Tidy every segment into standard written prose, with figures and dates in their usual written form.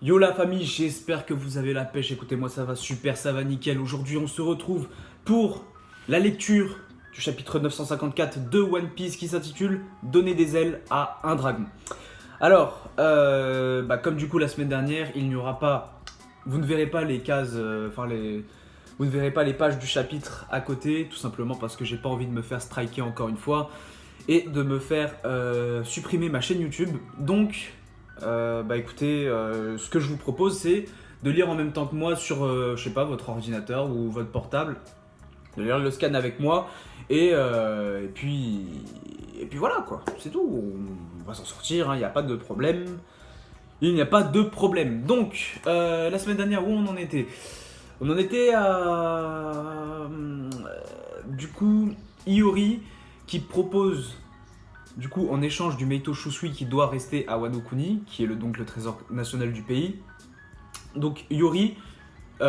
Yo la famille, j'espère que vous avez la pêche. Écoutez, moi ça va super, ça va nickel. Aujourd'hui on se retrouve pour la lecture du chapitre 954 de One Piece qui s'intitule Donner des ailes à un dragon. Alors, comme du coup la semaine dernière, il n'y aura pas, vous ne verrez pas les cases, vous ne verrez pas les pages du chapitre à côté, tout simplement parce que j'ai pas envie de me faire striker encore une fois et de me faire supprimer ma chaîne YouTube. Donc, écoutez, ce que je vous propose, c'est de lire en même temps que moi sur, je sais pas, votre ordinateur ou votre portable, de lire le scan avec moi et puis voilà quoi, c'est tout. On va s'en sortir, il n'y a pas de problème. Il n'y a pas de problème. Donc, la semaine dernière, où on en était? On en était à. Du coup, Iori qui propose, du coup, en échange du Meito Shusui qui doit rester à Wano Kuni, qui est donc le trésor national du pays. Donc, Iori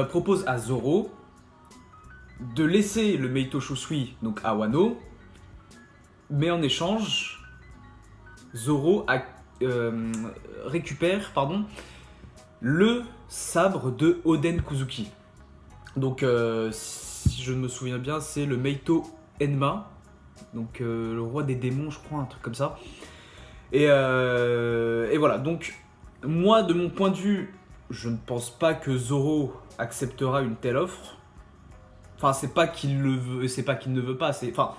propose à Zoro de laisser le Meito Shusui donc à Wano, mais en échange, Zoro récupère le sabre de Oden Kozuki. Donc, si je me souviens bien, c'est le Meito Enma, donc le roi des démons, je crois, un truc comme ça. Et voilà, donc moi, de mon point de vue, je ne pense pas que Zoro acceptera une telle offre. Enfin, c'est pas qu'il le veut, c'est pas qu'il ne veut pas, c'est... Enfin,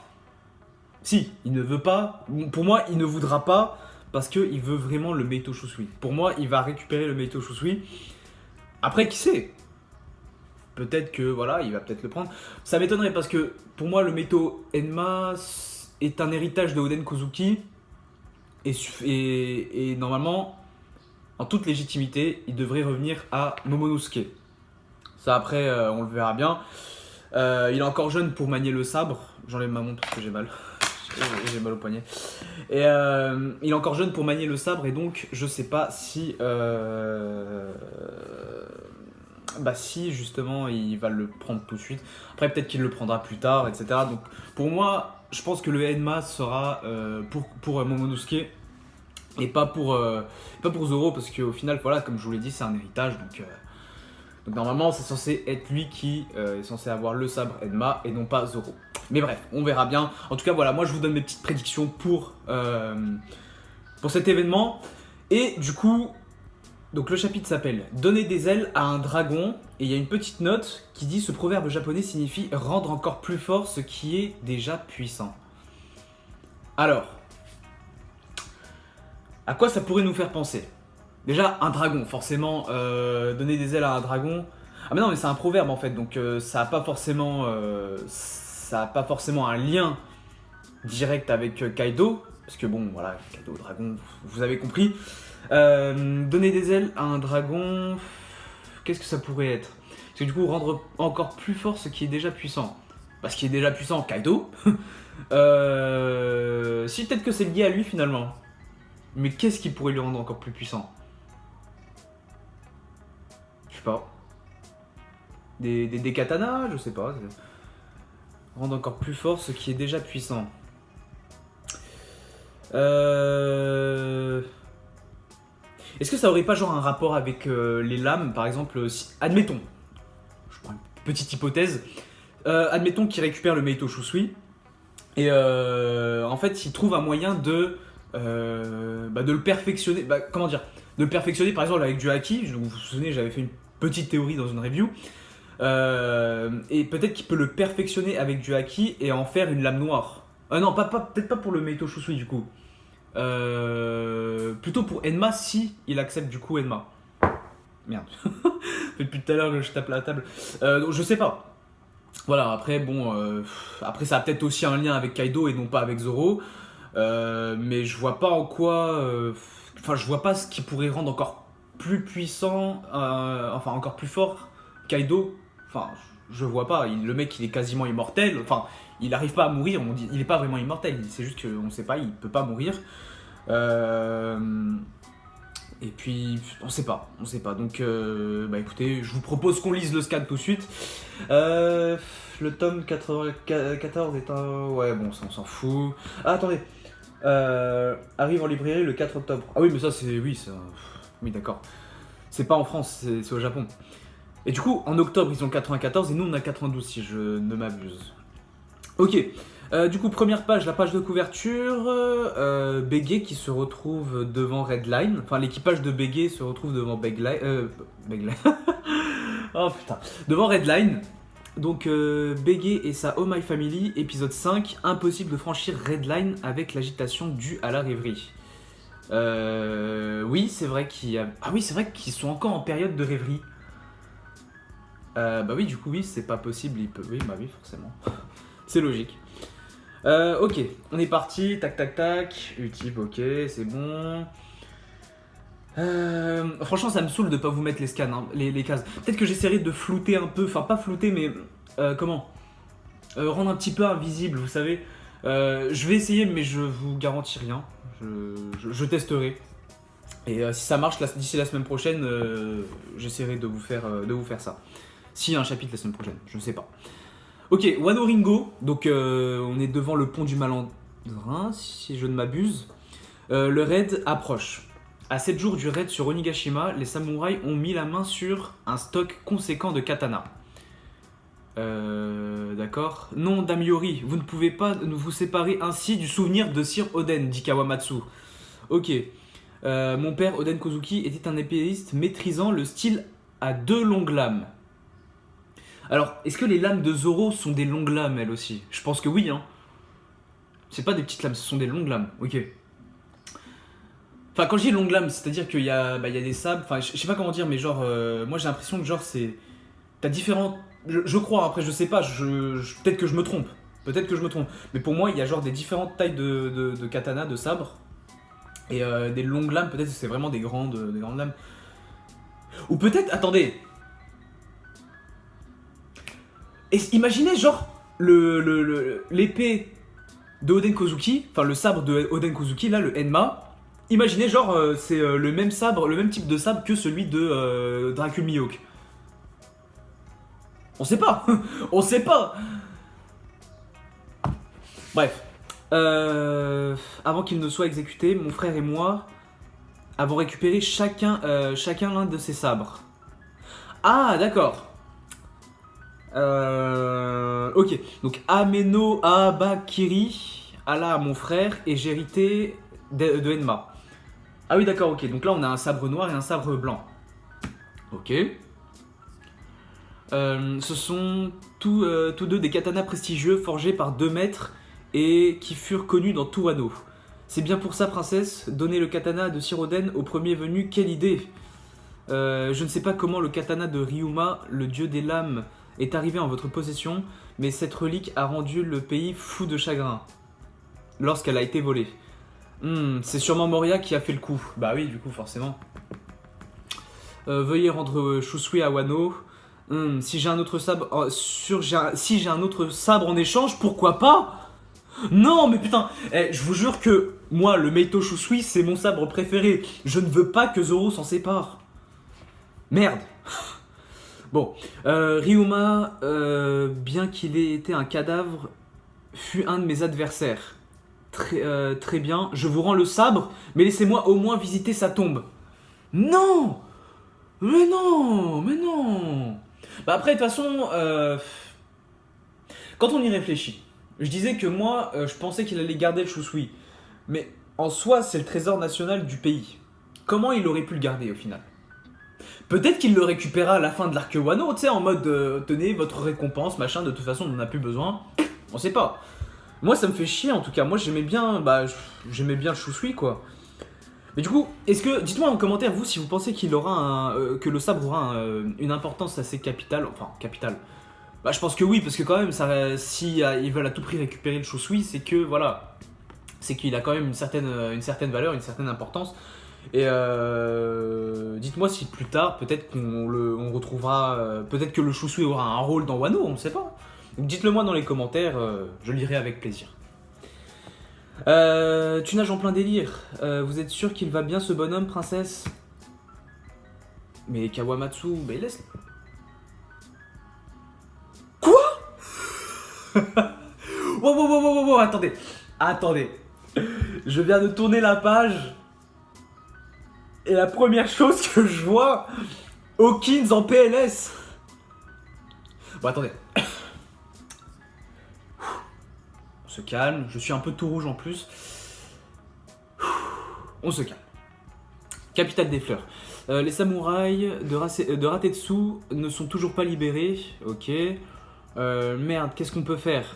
si, il ne veut pas. Pour moi, il ne voudra pas parce qu'il veut vraiment le Meito Shusui. Pour moi, il va récupérer le Meito Shusui. Après, qui sait? Peut-être que, voilà, il va peut-être le prendre. Ça m'étonnerait parce que, pour moi, le Meito Enma est un héritage de Oden Kozuki. Et normalement, en toute légitimité, il devrait revenir à Momonosuke. Ça, après, on le verra bien. Il est encore jeune pour manier le sabre. J'enlève ma montre parce que j'ai mal. J'ai mal au poignet. Et il est encore jeune pour manier le sabre et donc je sais pas si si justement il va le prendre tout de suite. Après peut-être qu'il le prendra plus tard, etc. Donc pour moi, je pense que le Enma sera pour Momonosuke et pas pour Zoro parce qu'au final, voilà, comme je vous l'ai dit, c'est un héritage donc normalement c'est censé être lui qui est censé avoir le sabre Enma et non pas Zoro. Mais bref, on verra bien. En tout cas, voilà, moi je vous donne mes petites prédictions pour cet événement. Et du coup, donc le chapitre s'appelle Donner des ailes à un dragon. Et il y a une petite note qui dit: ce proverbe japonais signifie rendre encore plus fort ce qui est déjà puissant. Alors, à quoi ça pourrait nous faire penser? Déjà, un dragon, forcément, donner des ailes à un dragon. Ah mais non, mais c'est un proverbe en fait, donc ça n'a pas forcément un lien direct avec Kaido, parce que bon, voilà, Kaido, dragon, vous avez compris. Donner des ailes à un dragon, qu'est-ce que ça pourrait être? Parce que du coup, rendre encore plus fort ce qui est déjà puissant. Parce qu'il est déjà puissant, Kaido. Si, peut-être que c'est lié à lui finalement. Mais qu'est-ce qui pourrait lui rendre encore plus puissant? Je sais pas. Des katanas, je sais pas. Rendre encore plus fort ce qui est déjà puissant. Est-ce que ça aurait pas genre un rapport avec les lames, par exemple, si, admettons, je prends une petite hypothèse, admettons qu'il récupère le Meito Shusui, et en fait il trouve un moyen de le perfectionner, de le perfectionner par exemple avec du haki. Vous vous souvenez, j'avais fait une petite théorie dans une review, et peut-être qu'il peut le perfectionner avec du haki et en faire une lame noire. Non, peut-être pas pour le Meito Shusui du coup. Plutôt pour Enma si il accepte du coup Enma. Merde. Depuis tout à l'heure que je tape la table. Donc je sais pas. Voilà, après bon, après ça a peut-être aussi un lien avec Kaido et non pas avec Zoro. Mais je vois pas en quoi. Je vois pas ce qui pourrait rendre encore plus puissant, encore plus fort Kaido. Enfin, je vois pas. Le mec il est quasiment immortel. Enfin, il n'arrive pas à mourir. On dit, il est pas vraiment immortel. C'est juste qu'on sait pas, il peut pas mourir. Et puis, on sait pas. Donc, écoutez, je vous propose qu'on lise le scan tout de suite. Le tome 14 est un... Ouais, bon, ça on s'en fout. Ah, attendez. Arrive en librairie le 4 octobre. Ah oui, mais ça c'est... Oui, ça... Oui, d'accord. C'est pas en France, c'est au Japon. Et du coup, en octobre, ils ont 94 et nous, on a 92, si je ne m'abuse. Ok. Du coup, première page, la page de couverture. Bégué qui se retrouve devant Redline. Enfin, l'équipage de Bégué se retrouve devant Begline. Oh putain. Devant Redline. Donc, Bégué et sa Oh My Family, épisode 5. Impossible de franchir Redline avec l'agitation due à la rêverie. Oui, c'est vrai qu'il y a... Ah oui, c'est vrai qu'ils sont encore en période de rêverie. Bah oui, du coup, oui, c'est pas possible. Il peut... Oui, bah oui, forcément. C'est logique. Ok, on est parti. Tac, tac, tac. Utip, ok, c'est bon. Franchement, ça me saoule de pas vous mettre les scans, hein, les cases. Peut-être que j'essaierai de flouter un peu. Enfin, pas flouter, mais... comment rendre un petit peu invisible, vous savez. Je vais essayer, mais je vous garantis rien. Je testerai. Et si ça marche d'ici la semaine prochaine, j'essaierai de vous faire ça. S'il y a un chapitre la semaine prochaine, je ne sais pas. Ok, Wano Ringo. Donc on est devant le pont du Malandrin, si je ne m'abuse. Le raid approche. À 7 jours du raid sur Onigashima, les samouraïs ont mis la main sur un stock conséquent de katana. D'accord. Non, Damiori, vous ne pouvez pas vous séparer ainsi du souvenir de Sir Oden, dit Kawamatsu. Ok. Mon père, Oden Kozuki, était un épéiste maîtrisant le style à 2 longues lames. Alors, est-ce que les lames de Zoro sont des longues lames, elles aussi? Je pense que oui, hein. C'est pas des petites lames, ce sont des longues lames. Ok. Enfin, quand je dis longues lames, c'est-à-dire qu'il y a des sabres. Enfin, je sais pas comment dire, mais genre, moi j'ai l'impression que genre c'est... T'as différentes... Je crois, après je sais pas, peut-être que je me trompe. Peut-être que je me trompe. Mais pour moi, il y a genre des différentes tailles de katana, de sabre. Et des longues lames, peut-être que c'est vraiment des grandes lames. Ou peut-être, attendez. Et imaginez genre l'épée de Oden Kozuki, enfin le sabre de Oden Kozuki, là, le Enma. Imaginez genre c'est le même sabre, le même type de sabre que celui de Dracul Mihawk. On sait pas. On sait pas. Bref. Avant qu'il ne soit exécuté, mon frère et moi avons récupéré chacun l'un de ses sabres. Ah, d'accord. Ok. Donc, Ameno Abakiri, Allah à mon frère, et j'ai hérité de Enma. Ah oui, d'accord, ok. Donc là, on a un sabre noir et un sabre blanc. Ok. Ce sont tous deux des katanas prestigieux forgés par 2 maîtres et qui furent connus dans tout Wano. C'est bien pour ça, princesse, donner le katana de Sir Oden au premier venu, quelle idée! Je ne sais pas comment le katana de Ryuma, le dieu des lames, est arrivé en votre possession, mais cette relique a rendu le pays fou de chagrin lorsqu'elle a été volée. C'est sûrement Moria qui a fait le coup. Bah oui, du coup, forcément. Veuillez rendre Shusui à Wano. Si j'ai un autre sabre, si j'ai un autre sabre en échange, pourquoi pas? Non, mais putain, je vous jure que moi, le Meito Shusui, c'est mon sabre préféré. Je ne veux pas que Zoro s'en sépare. Merde. Bon, Ryuma, bien qu'il ait été un cadavre, fut un de mes adversaires. Très bien, je vous rends le sabre, mais laissez-moi au moins visiter sa tombe. Non! Mais non! Mais non! Bah après, de toute façon, quand on y réfléchit, je disais que moi, je pensais qu'il allait garder le Shusui. Mais en soi, c'est le trésor national du pays. Comment il aurait pu le garder au final? Peut-être qu'il le récupéra à la fin de l'arc Wano, tu sais, en mode tenez votre récompense, machin, de toute façon on n'en a plus besoin. On sait pas. Moi ça me fait chier en tout cas, moi j'aimais bien le Shusui quoi. Mais du coup, dites-moi en commentaire vous si vous pensez qu'il aura que le sabre aura une importance assez capitale, enfin capitale. Bah je pense que oui, parce que quand même, si ils veulent à tout prix récupérer le Shusui, c'est que voilà, c'est qu'il a quand même une certaine valeur, une certaine importance. Et dites-moi si plus tard, peut-être on retrouvera, peut-être que le Shusui aura un rôle dans Wano, on ne sait pas. Donc dites-le moi dans les commentaires, je lirai avec plaisir. Tu nages en plein délire. Vous êtes sûr qu'il va bien ce bonhomme, princesse? Mais Kawamatsu, mais laisse. Quoi? Wow, attendez. Je viens de tourner la page. Et la première chose que je vois, Hawkins en PLS. Bon, attendez. On se calme, je suis un peu tout rouge en plus. On se calme. Capitale des fleurs. Les samouraïs de Ratetsu ne sont toujours pas libérés. Ok. Merde, qu'est-ce qu'on peut faire?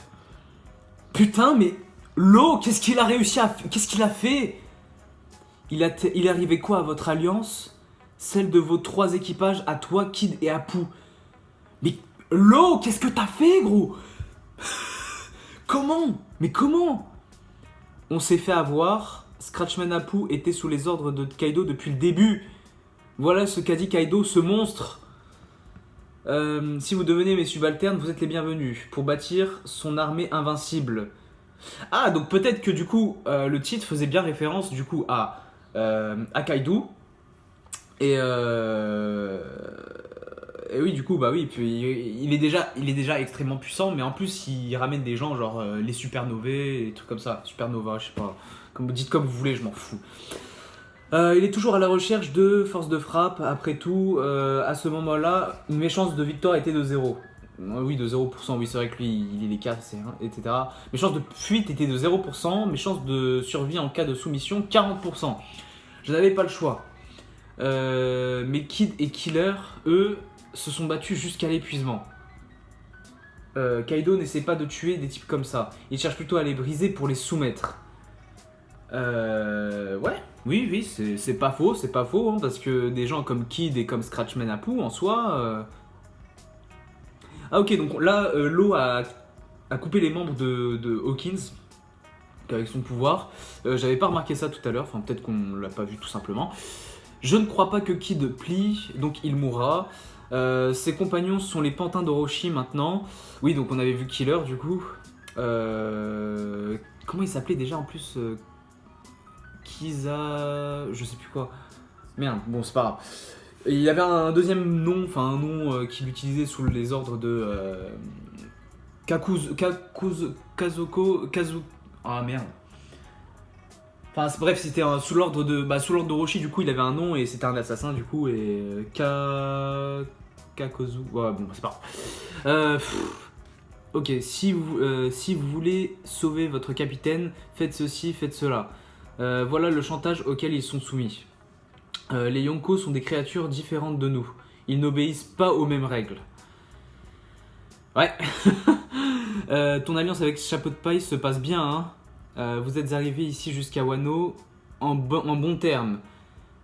Putain, mais Law, qu'est-ce qu'il a réussi à... Qu'est-ce qu'il a fait? Il est arrivé quoi à votre alliance? Celle de vos 3 équipages, à toi, Kid et Apu. Mais Law, qu'est-ce que t'as fait, gros? Comment? Mais comment? On s'est fait avoir. Scratchman Apu était sous les ordres de Kaido depuis le début. Voilà ce qu'a dit Kaido, ce monstre. Si vous devenez mes subalternes, vous êtes les bienvenus pour bâtir son armée invincible. Ah, donc peut-être que du coup, le titre faisait bien référence du coup à Kaido. Et oui, du coup, bah oui, puis il est déjà extrêmement puissant, mais en plus, il ramène des gens genre les supernovae, des trucs comme ça. Supernova, je sais pas. Dites comme vous voulez, je m'en fous. Il est toujours à la recherche de force de frappe. Après tout, à ce moment-là, mes chances de victoire étaient de 0. Oui, de 0%. Oui, c'est vrai que lui, il est les 4, etc. Mes chances de fuite étaient de 0%. Mes chances de survie en cas de soumission, 40%. Je n'avais pas le choix. Mais Kid et Killer, eux, se sont battus jusqu'à l'épuisement. Kaido n'essaie pas de tuer des types comme ça. Il cherche plutôt à les briser pour les soumettre. Ouais, oui, c'est pas faux, hein, parce que des gens comme Kid et comme Scratchman Apu, en soi... Ah ok, donc là, Law a coupé les membres de Hawkins, avec son pouvoir. J'avais pas remarqué ça tout à l'heure, enfin peut-être qu'on l'a pas vu tout simplement. Je ne crois pas que Kid plie, donc il mourra. Ses compagnons sont les pantins d'Orochi maintenant. Oui, donc on avait vu Killer du coup. Comment il s'appelait déjà en plus Kiza... je sais plus quoi. Merde, bon c'est pas grave. Et il y avait un deuxième nom, enfin un nom qu'il utilisait sous les ordres de Kazoko... Ah merde. Enfin bref, c'était sous l'ordre d'Orochi, du coup il avait un nom et c'était un assassin du coup, et Kakozu... Ouais bon, c'est pas grave. Ok, si vous voulez sauver votre capitaine, faites ceci, faites cela. Voilà le chantage auquel ils sont soumis. Les Yonko sont des créatures différentes de nous. Ils n'obéissent pas aux mêmes règles. Ouais. Ton alliance avec Chapeau de Paille se passe bien, hein. Vous êtes arrivé ici jusqu'à Wano en bon terme.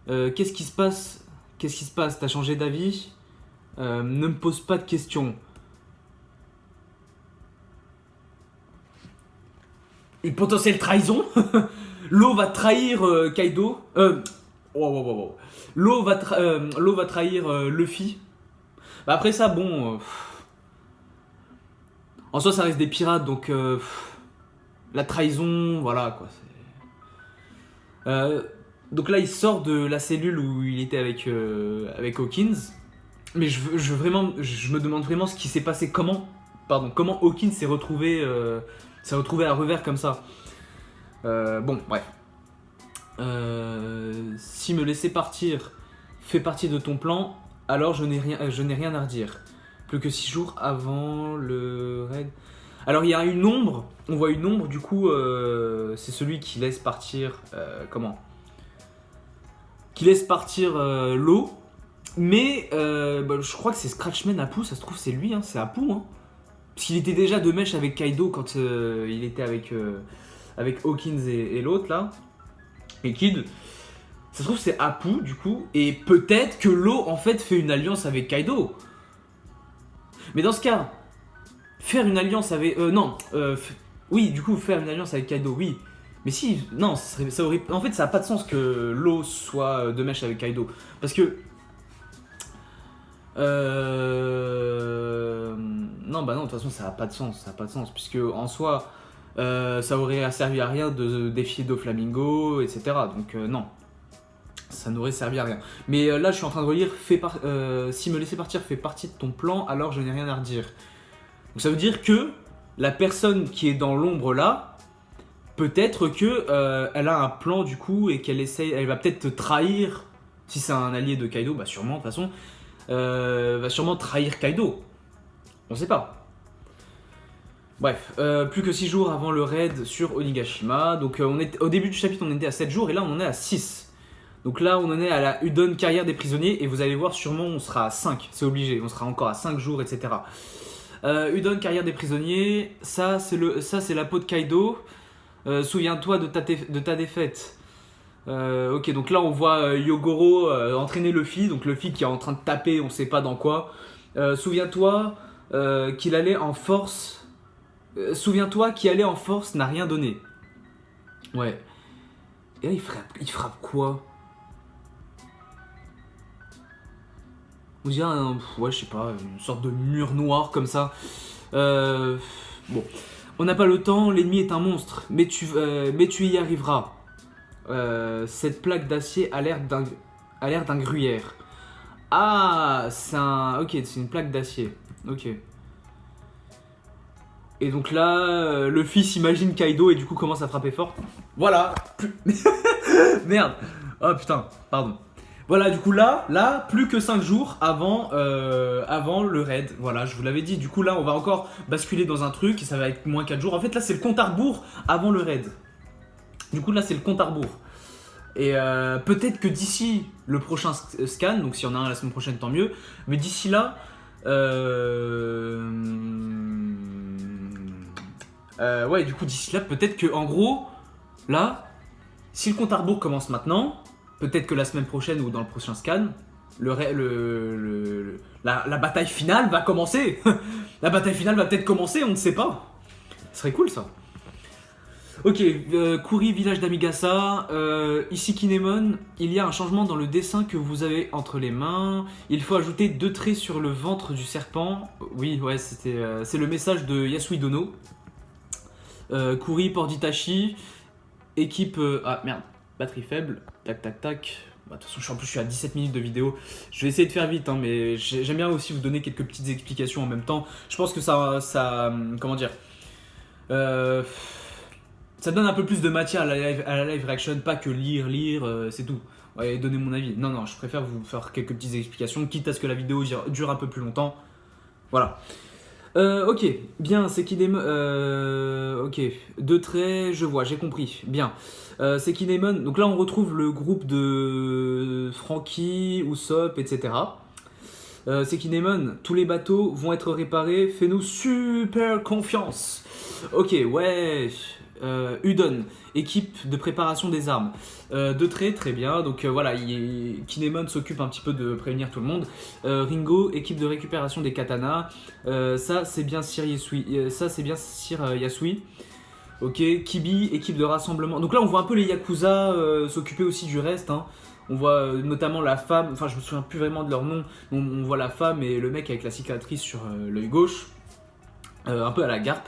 Qu'est-ce qui se passe? T'as changé d'avis? Ne me pose pas de questions. Une potentielle trahison? Law va trahir Kaido. Law va trahir Luffy. Bah après ça, bon... en soi, ça reste des pirates, donc... la trahison, voilà, quoi. Donc là, il sort de la cellule où il était avec Hawkins. Mais je me demande vraiment ce qui s'est passé, comment Hawkins s'est retrouvé à revers comme ça. Bon, bref. Si me laisser partir fait partie de ton plan, alors je n'ai rien à redire. Plus que 6 jours avant le raid. Alors il y a une ombre, on voit une ombre, du coup c'est celui qui laisse partir qui laisse partir Law. Mais je crois que c'est Scratchman Apu, ça se trouve c'est lui, hein, c'est Apu, hein. Parce qu'il était déjà de mèche avec Kaido quand il était avec Hawkins et l'autre là. Et Kid, ça se trouve c'est Apu du coup, et peut-être que Law en fait fait une alliance avec Kaido. Mais dans ce cas, faire une alliance avec... oui, du coup, faire une alliance avec Kaido, oui. Mais si, non, ça aurait... En fait, ça n'a pas de sens que Law soit de mèche avec Kaido. Parce que... Non, bah non, de toute façon, ça n'a pas de sens. Puisque, en soi, ça aurait servi à rien de défier Doflamingo, etc. Donc, non. Ça n'aurait servi à rien. Mais là, je suis en train de relire, si me laisser partir fait partie de ton plan, alors je n'ai rien à redire. Donc ça veut dire que la personne qui est dans l'ombre là, peut-être que elle a un plan du coup et elle va peut-être te trahir Si c'est un allié de Kaido, bah sûrement de toute façon, va sûrement trahir Kaido. On sait pas. Bref, plus que 6 jours avant le raid sur Onigashima. Donc au début du chapitre on était à 7 jours et là on en est à 6. Donc là on en est à la Udon carrière des prisonniers et vous allez voir sûrement on sera à 5, c'est obligé, on sera encore à 5 jours etc. Udon carrière des prisonniers, ça c'est la peau de Kaido. Souviens-toi de ta défaite. Ok, donc là on voit Yogoro entraîner Luffy, donc Luffy qui est en train de taper, on sait pas dans quoi. Souviens-toi qu'il allait en force. Souviens-toi qui allait en force n'a rien donné. Ouais. Et là il frappe quoi? On dirait ouais, je sais pas, une sorte de mur noir comme ça. Bon. On n'a pas le temps, l'ennemi est un monstre, mais tu y arriveras. Cette plaque d'acier a l'air d'un gruyère. Ah, ok, c'est une plaque d'acier. Ok. Et donc là, le fils imagine Kaido et du coup commence à frapper fort. Voilà. Merde. Oh putain, pardon. Voilà, du coup là, plus que 5 jours avant le raid. Voilà, je vous l'avais dit. Du coup là, on va encore basculer dans un truc et ça va être moins 4 jours. En fait, là, c'est le compte à rebours avant le raid. Du coup, là, c'est le compte à rebours. Et peut-être que d'ici le prochain scan, donc si on a un la semaine prochaine, tant mieux. Mais d'ici là, ouais, du coup, d'ici là, peut-être que, en gros, là, si le compte à rebours commence maintenant, peut-être que la semaine prochaine ou dans le prochain scan, la bataille finale va commencer. La bataille finale va peut-être commencer, on ne sait pas. Ce serait cool ça. Ok, Kuri, village d'Amigasa. Ici Kinemon, il y a un changement dans le dessin que vous avez entre les mains. Il faut ajouter 2 traits sur le ventre du serpent. Oui, ouais, c'est le message de Yasui Dono. Kuri, port d'Itachi. Équipe. Ah merde, batterie faible. Tac, tac, tac. Bah, de toute façon, je suis à 17 minutes de vidéo. Je vais essayer de faire vite, hein, mais j'aime bien aussi vous donner quelques petites explications en même temps. Je pense que ça comment dire ça donne un peu plus de matière à la live reaction, pas que lire, c'est tout. Ouais, donner mon avis. Non, je préfère vous faire quelques petites explications, quitte à ce que la vidéo dure un peu plus longtemps. Voilà. Ok, bien, c'est Kinemon. Ok, 2 traits, je vois, j'ai compris. Bien. C'est Kinemon. Donc là, on retrouve le groupe de Franky, Usopp, etc. C'est Kinemon. Tous les bateaux vont être réparés. Fais-nous super confiance. Ok, ouais. Udon, équipe de préparation des armes. 2 traits, très bien. Donc voilà, Kinemon s'occupe un petit peu de prévenir tout le monde. Ringo, équipe de récupération des katanas. Ça, c'est bien Sir Yasui. Yasui. Ok, Kibi, équipe de rassemblement. Donc là, on voit un peu les Yakuza s'occuper aussi du reste. Hein. On voit notamment la femme, enfin, je me souviens plus vraiment de leur nom. On voit la femme et le mec avec la cicatrice sur l'œil gauche. Un peu à la Garp.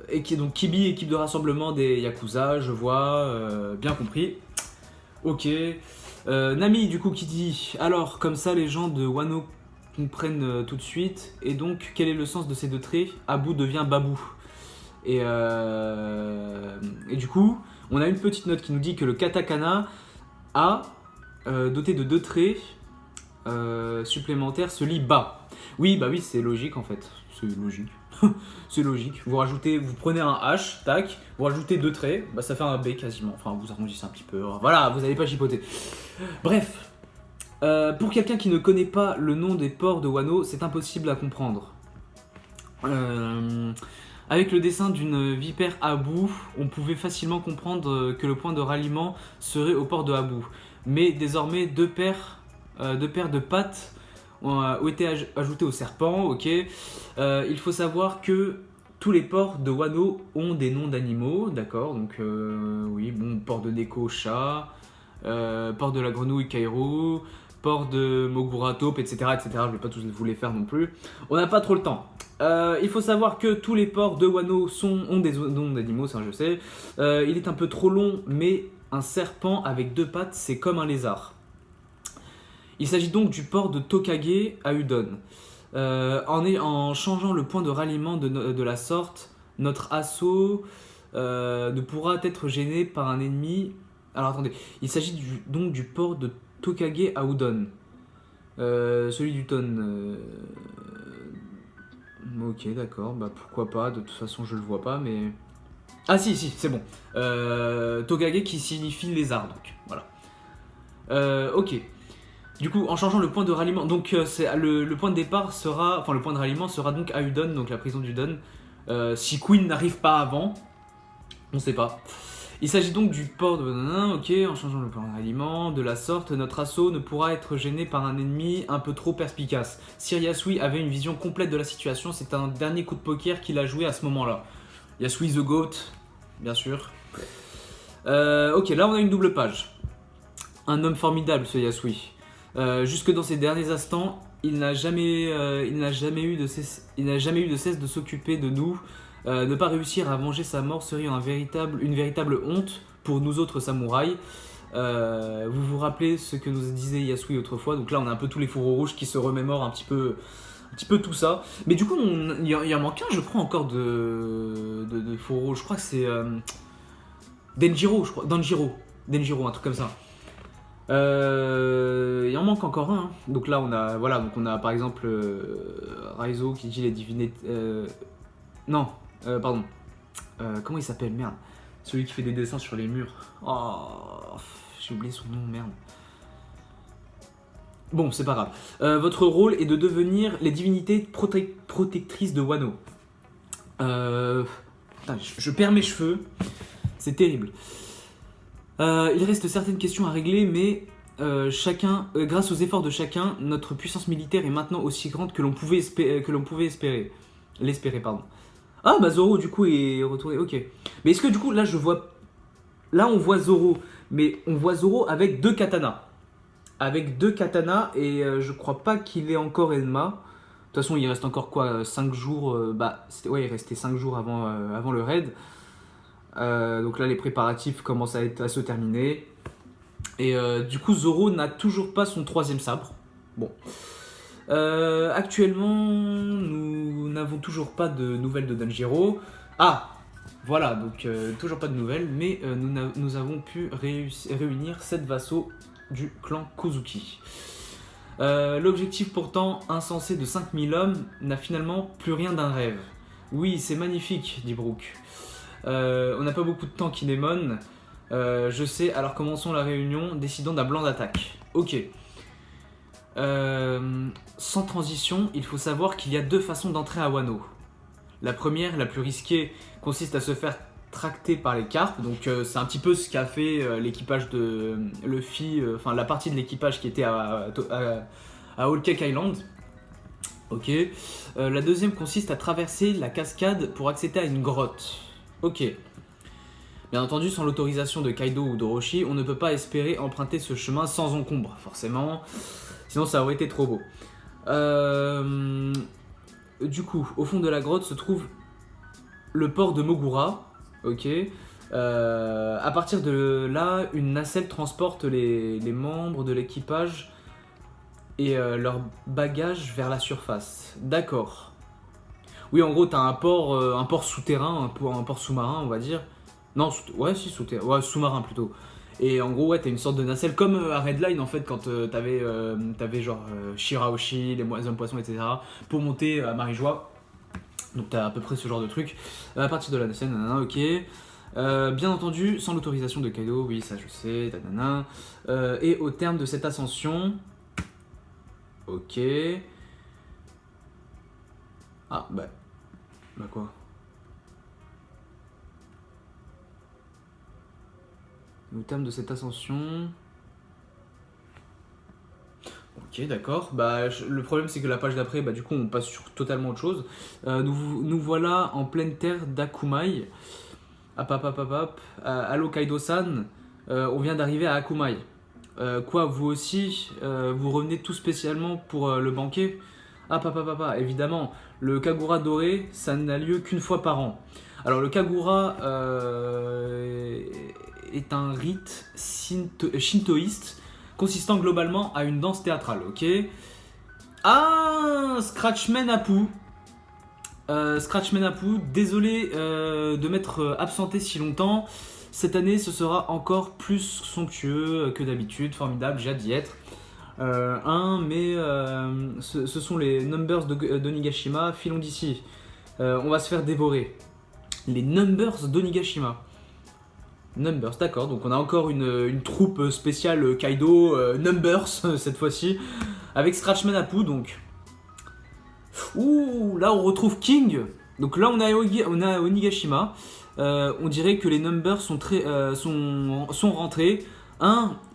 Et qui est donc Kibi, équipe de rassemblement des Yakuza, je vois, bien compris. Ok. Nami, du coup, qui dit alors, comme ça, les gens de Wano comprennent tout de suite. Et donc, quel est le sens de ces 2 traits? Abu devient Babou. Et du coup, on a une petite note qui nous dit que le katakana A, doté de 2 traits supplémentaires, se lit bas. Oui, bah oui, c'est logique en fait. C'est logique. C'est logique. Vous prenez un H, tac, vous rajoutez 2 traits, bah ça fait un B quasiment. Enfin, vous arrondissez un petit peu. Voilà, vous n'allez pas chipoter. Bref, pour quelqu'un qui ne connaît pas le nom des ports de Wano, c'est impossible à comprendre. Avec le dessin d'une vipère Abu, on pouvait facilement comprendre que le point de ralliement serait au port de Abu. Mais désormais, 2 paires de pattes ont été ajoutées au serpent, ok. Il faut savoir que tous les ports de Wano ont des noms d'animaux, d'accord. Donc oui, bon, port de Neko, chat, port de la grenouille, Kairo, port de Mogura, taupe, etc., etc. Je vais pas tous vous les faire non plus. On n'a pas trop le temps. Il faut savoir que tous les ports de Wano ont des noms d'animaux, ça je sais. Il est un peu trop long, mais un serpent avec 2 pattes, c'est comme un lézard. Il s'agit donc du port de Tokage à Udon. En changeant le point de ralliement de la sorte, notre assaut ne pourra être gêné par un ennemi Alors attendez, il s'agit donc du port de Tokage à Udon. Celui du Ton. Ok, d'accord, bah pourquoi pas, de toute façon je le vois pas, mais. Ah si, si, c'est bon. Tokage qui signifie lézard, donc voilà. Ok. Du coup, en changeant le point de ralliement, donc le point de départ sera, enfin le point de ralliement sera donc à Udon, donc la prison d'Udon. Si Queen n'arrive pas avant, on sait pas. Il s'agit donc du port de... Ok, en changeant le point de ralliement, de la sorte, notre assaut ne pourra être gêné par un ennemi un peu trop perspicace. Sir Yasui avait une vision complète de la situation, c'est un dernier coup de poker qu'il a joué à ce moment-là. Yasui the GOAT, bien sûr. Ok, là on a une double page. Un homme formidable, ce Yasui. Jusque dans ses derniers instants, il n'a jamais eu de cesse de s'occuper de nous. Ne pas réussir à venger sa mort serait une véritable honte pour nous autres samouraïs. Vous vous rappelez ce que nous disait Yasui autrefois. Donc là, on a un peu tous les fourreaux rouges qui se remémorent un petit peu tout ça. Mais du coup, il y en manque un, je crois, encore de fourreaux rouges. Je crois que c'est Denjiro, je crois. Denjiro, un truc comme ça. Il en manque encore un. Donc là, on a par exemple Raizo qui dit les divinités. Non, pardon. Comment il s'appelle, merde. Celui qui fait des dessins sur les murs. Oh, j'ai oublié son nom, merde. Bon, c'est pas grave. Votre rôle est de devenir les divinités protectrices de Wano. Putain, je perds mes cheveux. C'est terrible. Il reste certaines questions à régler, mais grâce aux efforts de chacun, notre puissance militaire est maintenant aussi grande que l'on pouvait espérer. L'espérer, pardon. Ah bah Zoro du coup est retourné, ok. Mais est-ce que du coup là on voit Zoro, mais on voit Zoro avec deux katanas. Et je crois pas qu'il ait encore Enma. De toute façon il reste encore quoi, 5 jours, il restait 5 jours avant le raid. Donc là les préparatifs commencent à se terminer. Et du coup Zoro n'a toujours pas son troisième sabre. Bon. Actuellement, nous n'avons toujours pas de nouvelles de Denjiro. Ah, voilà, donc toujours pas de nouvelles, mais nous avons pu réunir 7 vassaux du clan Kozuki. L'objectif pourtant insensé de 5000 hommes n'a finalement plus rien d'un rêve. Oui, c'est magnifique, dit Brook. On n'a pas beaucoup de temps, Kinemon. Je sais, alors commençons la réunion, décidons d'un plan d'attaque. Ok. Sans transition, il faut savoir qu'il y a 2 façons d'entrer à Wano. La première, la plus risquée, consiste à se faire tracter par les carpes. Donc c'est un petit peu ce qu'a fait l'équipage de Luffy, la partie de l'équipage qui était à Whole Cake Island. Ok. La deuxième consiste à traverser la cascade pour accéder à une grotte. Ok. Bien entendu, sans l'autorisation de Kaido ou d'Orochi, on ne peut pas espérer emprunter ce chemin sans encombre, forcément. Sinon, ça aurait été trop beau. Du coup, au fond de la grotte se trouve le port de Mogura. Ok. À partir de là, une nacelle transporte les membres de l'équipage et leurs bagages vers la surface. D'accord. Oui, en gros, t'as un port souterrain, un port sous-marin, on va dire. Non, souterrain. Ouais, sous-marin plutôt. Et en gros, ouais, t'as une sorte de nacelle comme à Redline en fait, quand t'avais genre Shirahoshi, les hommes poissons, etc. pour monter à Marijois. Donc t'as à peu près ce genre de truc. À partir de la nacelle, nanana, ok. Bien entendu, sans l'autorisation de Kaido, oui, ça je sais, nanana. Et au terme de cette ascension. Ok. Ah, bah quoi? Au terme de cette ascension... Ok, d'accord. Le problème, c'est que la page d'après, du coup, on passe sur totalement autre chose. Nous voilà en pleine terre d'Akumai. Allo Kaido-san, on vient d'arriver à Akumai. Quoi, vous aussi, vous revenez tout spécialement pour le banquet? Évidemment, le Kagura doré, ça n'a lieu qu'une fois par an. Alors le Kagura est un rite shintoïste consistant globalement à une danse théâtrale, ok. Ah, Scratchman Apu. Désolé de m'être absenté si longtemps. cette année, ce sera encore plus somptueux que d'habitude, formidable, j'ai hâte d'y être. Ce sont les Numbers d'Onigashima, filons d'ici. On va se faire dévorer. Les Numbers d'Onigashima. Numbers, d'accord, donc on a encore une troupe spéciale Kaido, Numbers cette fois-ci, avec Scratchman Apu, donc. Ouh, là on retrouve King. Donc là on a Onigashima. On dirait que les Numbers sont rentrés.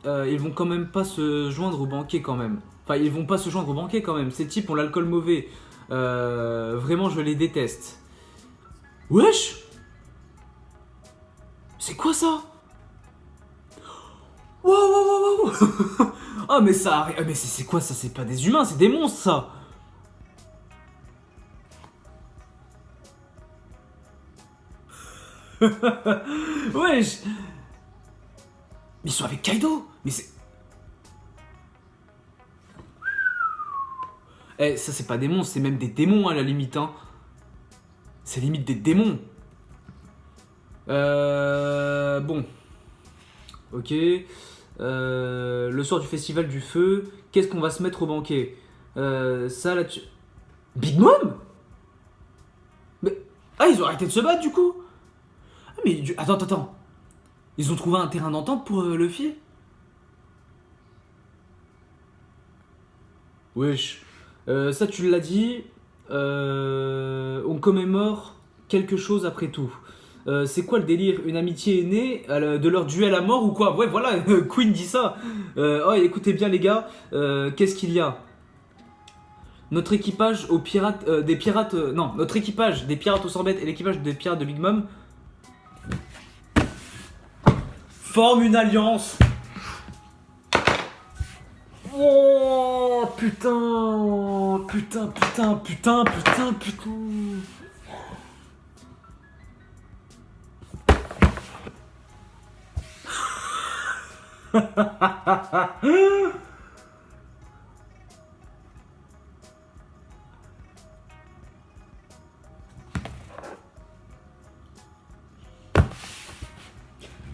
Ils vont quand même pas se joindre au banquet quand même. Enfin, ils vont pas se joindre au banquet quand même. Ces types ont l'alcool mauvais. Vraiment, je les déteste. Wesh! C'est quoi ça? Wow, wow, wow, wow. Ah, mais ça... Mais c'est quoi ça? C'est pas des humains, c'est des monstres, ça! Wesh! Mais ils sont avec Kaido! Mais c'est... Eh, ça c'est pas des monstres, c'est même des démons à la limite, hein. C'est limite des démons. Bon. Ok. Le soir du festival du feu, qu'est-ce qu'on va se mettre au banquet? Ça là tu... Big Mom? Mais... Ah, ils ont arrêté de se battre du coup? Ah, mais... Attends. Ils ont trouvé un terrain d'entente pour Luffy? Wesh. Ça tu l'as dit. On commémore quelque chose après tout. C'est quoi le délire? Une amitié est née de leur duel à mort ou quoi? Ouais, voilà, Queen dit ça. Oh, écoutez bien les gars, qu'est-ce qu'il y a? Notre équipage aux pirates, des pirates, non, notre équipage des pirates aux sorbettes et l'équipage des pirates de Big Mom forment une alliance. Oh putain.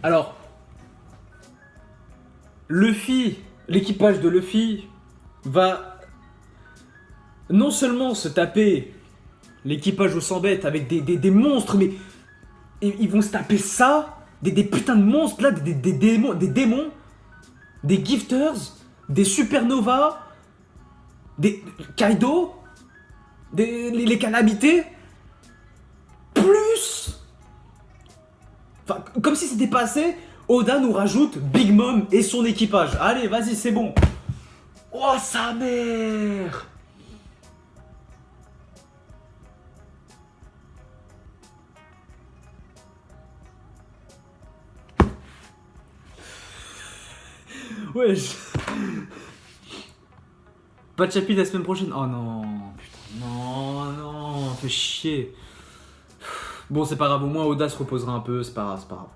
Alors, Luffy, l'équipage de Luffy va non seulement se taper l'équipage aux 100 bêtes avec des monstres, mais ils vont se taper ça, des putains de monstres là, des démons, des gifters, des supernovas, des Kaido, les calamités, plus... Enfin, comme si c'était pas assez, Oda nous rajoute Big Mom et son équipage. Allez, vas-y, c'est bon. Oh, sa mère! Wesh. Pas de chapitre la semaine prochaine. Oh non, putain, non, fais chier. Bon, c'est pas grave, au moins Oda se reposera un peu, c'est pas grave.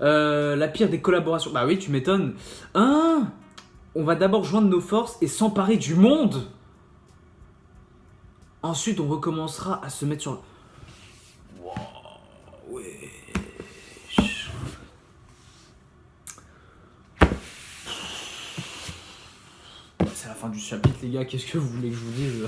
La pire des collaborations. Bah oui, tu m'étonnes. On va d'abord joindre nos forces et s'emparer du monde. Ensuite, on recommencera à se mettre sur... Wow, wesh. C'est la fin du chapitre, les gars. Qu'est-ce que vous voulez que je vous dise?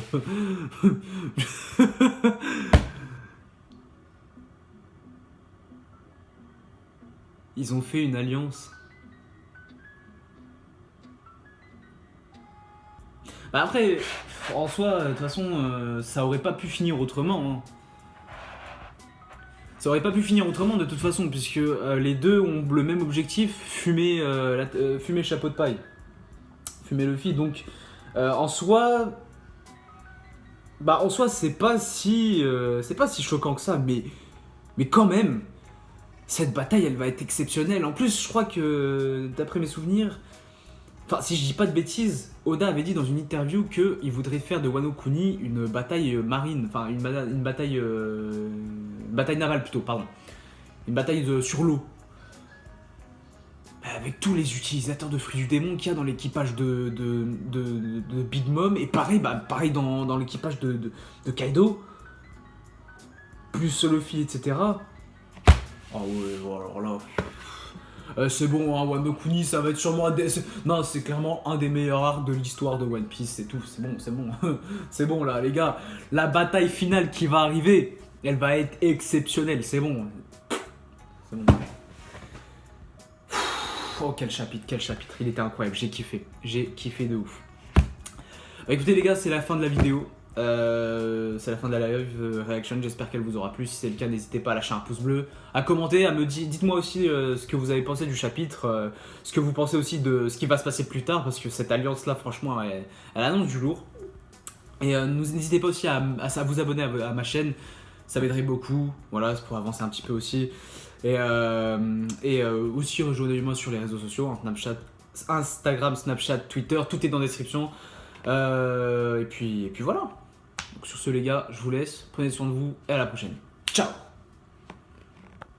Ils ont fait une alliance. Bah après, en soi, de toute façon, ça aurait pas pu finir autrement. Hein. Ça aurait pas pu finir autrement de toute façon, puisque les deux ont le même objectif, fumer le chapeau de paille. Fumer Luffy, donc en soi... Bah en soi, c'est pas si choquant que ça, mais quand même, cette bataille, elle va être exceptionnelle. En plus, je crois que, d'après mes souvenirs... Enfin, si je dis pas de bêtises, Oda avait dit dans une interview qu'il voudrait faire de Wano Kuni une bataille marine, enfin une bataille navale plutôt, pardon. Une bataille sur l'eau. Avec tous les utilisateurs de fruits du démon qu'il y a dans l'équipage de Big Mom, et pareil, dans l'équipage de Kaido, plus Luffy, etc. Oh ouais, alors là... c'est bon, hein, Wano Kuni, ça va être sûrement un des... Non, c'est clairement un des meilleurs arcs de l'histoire de One Piece, c'est tout, c'est bon, c'est bon. C'est bon là, les gars. La bataille finale qui va arriver, elle va être exceptionnelle, c'est bon. C'est bon. Oh, quel chapitre, il était incroyable, j'ai kiffé de ouf. Bah écoutez les gars, c'est la fin de la vidéo. C'est la fin de la live reaction, j'espère qu'elle vous aura plu. Si c'est le cas, n'hésitez pas à lâcher un pouce bleu, à commenter, à me dire, dites-moi aussi ce que vous avez pensé du chapitre, ce que vous pensez aussi de ce qui va se passer plus tard, parce que cette alliance là franchement elle annonce du lourd. Et n'hésitez pas aussi à vous abonner à ma chaîne, ça m'aiderait beaucoup, voilà, c'est pour avancer un petit peu aussi. Et aussi rejoignez-moi sur les réseaux sociaux, hein, Snapchat, Instagram, Snapchat, Twitter, tout est dans la description. Et puis voilà. Donc sur ce les gars, je vous laisse, prenez soin de vous et à la prochaine. Ciao.